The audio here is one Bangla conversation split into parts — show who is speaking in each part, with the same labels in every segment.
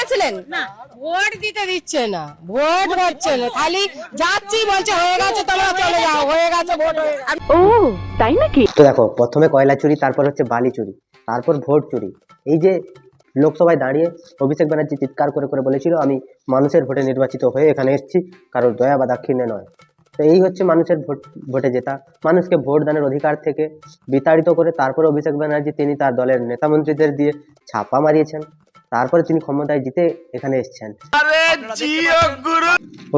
Speaker 1: গেছিলেন?
Speaker 2: ভোট দিতে দিচ্ছে না, ভোট হচ্ছে না, খালি যাচ্ছি বলছে হয়ে গেছে তোমরা চলে যাও, হয়ে গেছে ভোট হয়ে গেছে।
Speaker 1: ও তাই নাকি?
Speaker 3: তো দেখো, প্রথমে কয়লা চুরি, তারপর হচ্ছে বালি চুরি, তারপর ভোট চুরি। এই যে লোকসভায় দাঁড়িয়ে অভিষেক ব্যানার্জি চিৎকার করে করে বলেছিল আমি মানুষের ভোটে নির্বাচিত হয়ে এখানে এসেছি, কারোর দয়া বা দাক্ষিণ্যে নয়। তো এই হচ্ছে মানুষের ভোটে জেতা। মানুষকে ভোট দানের অধিকার থেকে বিতাড়িত করে তারপর অভিষেক ব্যানার্জি তিনি তার দলের নেতা মন্ত্রীদের দিয়ে ছাপা মারিয়েছেন, তারপরে তিনি ক্ষমতায় জিতে এখানে এসেছেন।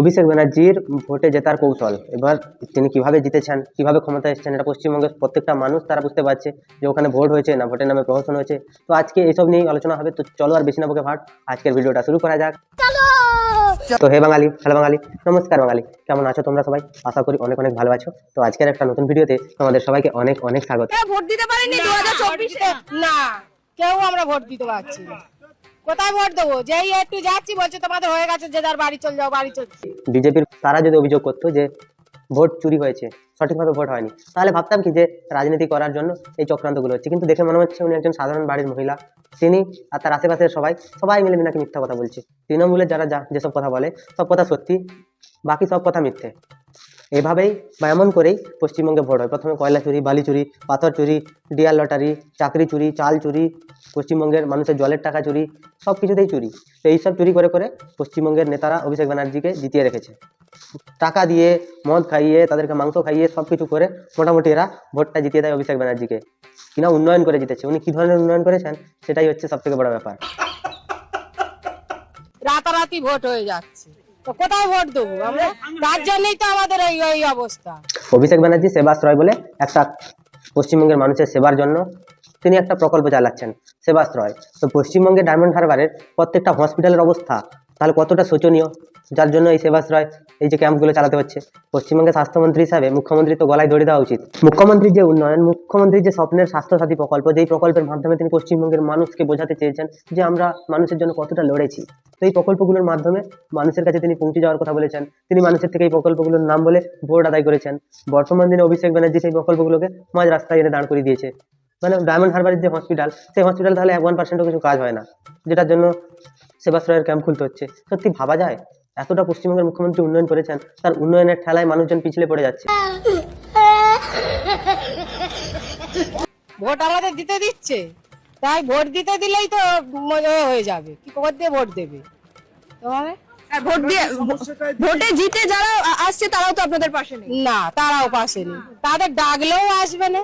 Speaker 3: অভিষেক ব্যানার্জির ভোটে জেতার কৌশল, এবার তিনি কিভাবে জিতেছেন, কিভাবে ক্ষমতায় এসেছেন, এটা পশ্চিমবঙ্গের প্রত্যেকটা মানুষ তারা বুঝতে পারছে যে ওখানে ভোট হয়েছে না ভোটের নামে প্রহসন হয়েছে। তো আজকে এইসব নিয়েই আলোচনা হবে। তো চলো আর বেশি না বকে ভাট, আজকের ভিডিওটা শুরু করা যাক। তো হে বাঙালি, হ্যালো বাঙালি, নমস্কার বাঙালি, কেমন আছো তোমরা সবাই? আশা করি অনেক অনেক ভালো আছো। তো আজকের একটা নতুন ভিডিওতে তোমাদের সবাইকে অনেক অনেক স্বাগত।
Speaker 1: ভোট দিতে পারেননি 2024-এ?
Speaker 2: না, কেউ আমরা ভোট দিতে পারছি না। কোথায় ভোট দেবো? যেই একটু যাচ্ছি বলছে তোমাদের হয়ে গেছে, যে যার বাড়ি চলে যাও, বাড়ি চলে।
Speaker 3: বিজেপির তারা যদি অভিযোগ করতো যে ভোট চুরি হয়েছে, সঠিকভাবে ভোট হয়নি, তাহলে ভাবতাম কি যে রাজনীতি করার জন্য এই চক্রান্তগুলো হচ্ছে। কিন্তু দেখে মনে হচ্ছে উনি একজন সাধারণ বাড়ির মহিলা, তিনি আর তার আশেপাশের সবাই মিলে নাকি মিথ্যা কথা বলছে। তৃণমূলের যারা যেসব কথা বলে সব কথা সত্যি, বাকি সব কথা মিথ্যে। এভাবেই বা এমন করেই পশ্চিমবঙ্গে ভোট হয়। প্রথমে কয়লা চুরি, বালি চুরি, পাথর চুরি, ডিয়ার লটারি, চাকরি চুরি, চাল চুরি, পশ্চিমবঙ্গের মানুষের জলের টাকা চুরি, সব কিছুতেই চুরি। তো এইসব চুরি করে করে পশ্চিমবঙ্গের নেতারা অভিষেক ব্যানার্জিকে জিতিয়ে রেখেছে। টাকা দিয়ে, মদ খাইয়ে, তাদেরকে মাংস খাইয়ে, সব কিছু করে মোটামুটি এরা ভোটটা জিতিয়ে দেয় অভিষেক ব্যানার্জিকে। কিনা উন্নয়ন করে জিতেছে। উনি কি ধরনের উন্নয়ন করেছেন সেটাই হচ্ছে সব থেকে বড় ব্যাপার।
Speaker 2: রাতারাতি ভোট হয়ে যাচ্ছে, তো কোথায় ভোট দেবো আমরা? তার জন্যই তো আমাদের এই অবস্থা।
Speaker 3: অভিষেক ব্যানার্জি সেবাশ্রয় বলে একটা পশ্চিমবঙ্গের মানুষের সেবার জন্য তিনি একটা প্রকল্প চালাচ্ছেন, সেবাশ্রয়। তো পশ্চিমবঙ্গের ডায়মন্ড হারবারের প্রত্যেকটা হসপিটালের অবস্থা তাহলে কতটা শোচনীয়, যার জন্য এই সেবাশ্রয়, এই যে ক্যাম্পগুলো চালাতে হচ্ছে। পশ্চিমবঙ্গের স্বাস্থ্যমন্ত্রী হিসাবে মুখ্যমন্ত্রী তো গলায় দড়ি দেওয়া উচিত। মুখ্যমন্ত্রীর যে উন্নয়ন, মুখ্যমন্ত্রীর যে স্বপ্নের স্বাস্থ্যসাথী প্রকল্প, যেই প্রকল্পের মাধ্যমে তিনি পশ্চিমবঙ্গের মানুষকে বোঝাতে চেয়েছেন যে আমরা মানুষের জন্য কতটা লড়েছি। তো এই প্রকল্পগুলোর মাধ্যমে মানুষের কাছে তিনি পৌঁছে যাওয়ার কথা বলেছেন। তিনি মানুষের থেকে এই প্রকল্পগুলোর নাম বলে ভোট আদায় করেছেন। বর্তমান দিনে অভিষেক ব্যানার্জি সেই প্রকল্পগুলোকে মাঝ রাস্তায় এনে দাঁড় করিয়ে দিয়েছে। মানে ডায়মন্ড হারবারের যে হসপিটাল, সেই হসপিটাল তাহলে 1% কিছু কাজ হয় না, যেটার জন্য সেবাশ্রয়ের ক্যাম্প খুলতে হচ্ছে। সত্যি ভাবা যায়, এতটা পশ্চিমবঙ্গের মুখ্যমন্ত্রী উন্নয়ন করেছেন, তার উন্নয়নের ঠেলায় মানুষজন পিছলে পড়ে যাচ্ছে।
Speaker 2: ভোট আমাদের দিতে দিচ্ছে, তাই ভোট দিতে দিলেই তো হয়ে যাবে। কি ভোট দিয়ে ভোট দেবে তোমাদের?
Speaker 1: আর ভোট দিয়ে ভোটে জিতে যারা আসছে তারাও তো আপনাদের পাশে নেই।
Speaker 2: না, তারাও পাশে নেই, তাদের ডাকলেও আসবে না।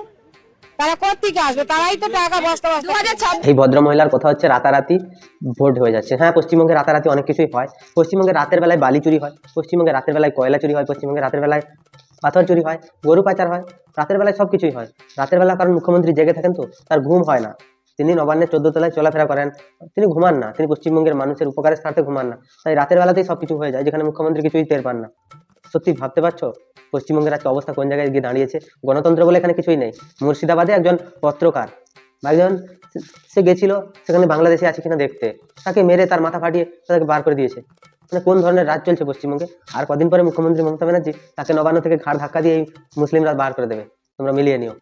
Speaker 2: তারা কোত্থেকে আসবে? তারাই তো টাকা বস্তা বস্তা।
Speaker 1: 2026
Speaker 3: এই ভদ্র মহিলার কথা হচ্ছে রাতারাতি ভোট হয়ে যাচ্ছে। হ্যাঁ, পশ্চিমবঙ্গে রাতারাতি অনেক কিছুই হয়। পশ্চিমবঙ্গে রাতের বেলায় বালি চুরি হয়, পশ্চিমবঙ্গে রাতের বেলায় কয়লা চুরি হয়, পশ্চিমবঙ্গে রাতের বেলায় পাথর চুরি হয়, গরু পাচার হয়, রাতের বেলায় সব কিছুই হয়। রাতের বেলা কারণ মুখ্যমন্ত্রী জেগে থাকেন, তো তার ঘুম হয় না। তিনি নবান্নের 14 তলায় চলাফেরা করেন, তিনি ঘুমান না, তিনি পশ্চিমবঙ্গের মানুষের উপকারের স্বার্থে ঘুমান না। তাই রাতের বেলাতেই সবকিছু হয়ে যায়, যেখানে মুখ্যমন্ত্রী কিছুই টের পান না। সত্যি ভাবতে পারছো পশ্চিমবঙ্গের আজকে অবস্থা কোন জায়গায় গিয়ে দাঁড়িয়েছে? গণতন্ত্র বলে এখানে কিছুই নেই। মুর্শিদাবাদে একজন পত্রকার বা একজন সে গেছিল সেখানে বাংলাদেশে আছে কিনা দেখতে, তাকে মেরে তার মাথা ফাটিয়ে তাকে বার করে দিয়েছে। মানে কোন ধরনের রাজ চলছে পশ্চিমবঙ্গে? আর কদিন পরে মুখ্যমন্ত্রী মমতা ব্যানার্জি তাকে নবান্ন থেকে ঘাড় ধাক্কা দিয়ে এই মুসলিমরা বার করে দেবে। তোমরা মিলিয়ে নিও।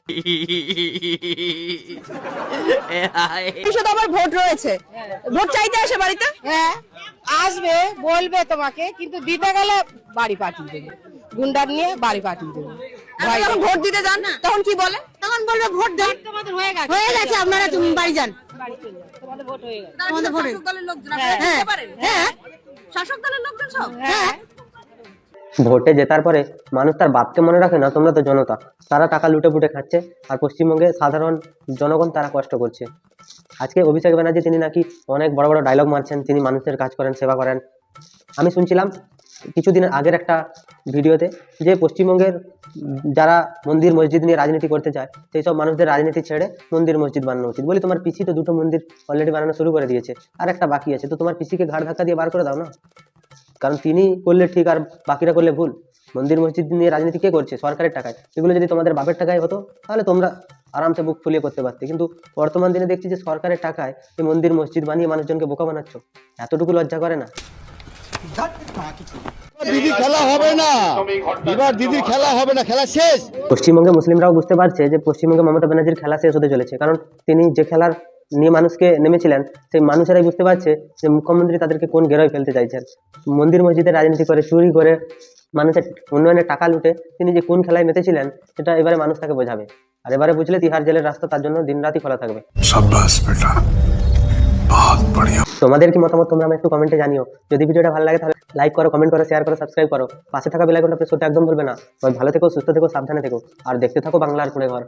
Speaker 1: ভবিষ্যতে আবার ভোট রয়েছে, ভোট চাইতে আসে বাড়িতে?
Speaker 2: হ্যাঁ, আসবে, বলবে তোমাকে, কিন্তু দিতে গেলে বাড়ি পাঠিয়ে দেবে, গুন্ডার নিয়ে বাড়ি পাঠিয়ে দেবে।
Speaker 1: আর যখন ভোট দিতে যান তখন কি বলে?
Speaker 4: তখন বলবে ভোট দেন,
Speaker 2: তোমাদের হয়ে গেছে,
Speaker 4: হয়ে গেছে, আপনারা তুমি বাড়ি যান।
Speaker 2: বাড়ি চলে যাও, তোমাদের ভোট হয়ে গেছে।
Speaker 4: তোমাদের ভোট
Speaker 1: শাসক দলের লোকজন
Speaker 2: হ্যাঁ,
Speaker 1: আপনারা দিতে পারেন?
Speaker 4: হ্যাঁ
Speaker 1: শাসক দলের লোকজন সব?
Speaker 2: হ্যাঁ,
Speaker 3: ভোটে জেতার পরে মানুষ তার বাপকে মনে রাখে না, তোমরা তো জনতা, তারা টাকা লুটে পুটে খাচ্ছে, আর পশ্চিমবঙ্গে সাধারণ জনগণ তারা কষ্ট করছে। আজকে অভিষেক ব্যানার্জি তিনি নাকি অনেক বড় বড় ডায়লগ মারছেন, তিনি মানুষের কাজ করেন, সেবা করেন। আমি শুনছিলাম কিছুদিন আগের একটা ভিডিওতে যে পশ্চিমবঙ্গের যারা মন্দির মসজিদ নিয়ে রাজনীতি করতে চায়, সেই সব মানুষদের রাজনীতি ছেড়ে মন্দির মসজিদ বানানো উচিত। বলি তোমার পিসি তো 2টো মন্দির অলরেডি বানানো শুরু করে দিয়েছে, আর একটা বাকি আছে, তো তোমার পিসিকে ঘাড় ধাক্কা দিয়ে বার করে দাও না। কারণ তিনি করলে ঠিক আর বাকিরা করলে ভুল। মন্দির মসজিদ নিয়ে রাজনীতি কে করছে? সরকারের টাকায়। এগুলো যদি তোমাদের বাপের টাকায় হতো তাহলে তোমরা আরামসে বুক ফুলিয়ে করতে পারতে, কিন্তু বর্তমান দিনে দেখছি যে সরকারের টাকায় এই মন্দির মসজিদ বানিয়ে মানুষজনকে বোকা বানাচ্ছ। এতটুকু লজ্জা করে না?
Speaker 5: দিদি খেলা হবে না, এবার দিদির খেলা হবে না, খেলা শেষ।
Speaker 3: পশ্চিমবঙ্গে মুসলিমরাও বুঝতে পারছে যে পশ্চিমবঙ্গে মমতা ব্যানার্জির খেলা শেষ হতে চলেছে, কারণ তিনি যে খেলার নিয়ে মানুষকে নেমেছিলেন, সেই মানুষেরাই বুঝতে পারছে যে মুখ্যমন্ত্রী তাদেরকে কোন গেরোয় ফেলতে চাইছেন। মন্দির মসজিদে রাজনীতি করে, চুরি করে, মানুষের উন্নয়নের টাকা লুটে তিনি যে কোন খেলায় মেতেছিলেন সেটা এবারে মানুষ তাকে বোঝাবে। আর এবারে বুঝলে তিহার জেলের রাস্তা তার জন্য দিনরাতই খোলা থাকবে। তোমাদের কি মতামত তোমরা আমাকে একটু কমেন্টে জানিও। যদি ভিডিওটা ভালো লাগে তাহলে লাইক করো, কমেন্ট করো, শেয়ার করো, সাবস্ক্রাইব করো। পাশে থাকা বেল আইকনটা প্রেস করতে একদম ভুলবে না। ভালো থেকো, সুস্থ থেকো, সাবধানে থেকো, আর দেখতে থাকো বাংলার কুঁড়ে ঘর।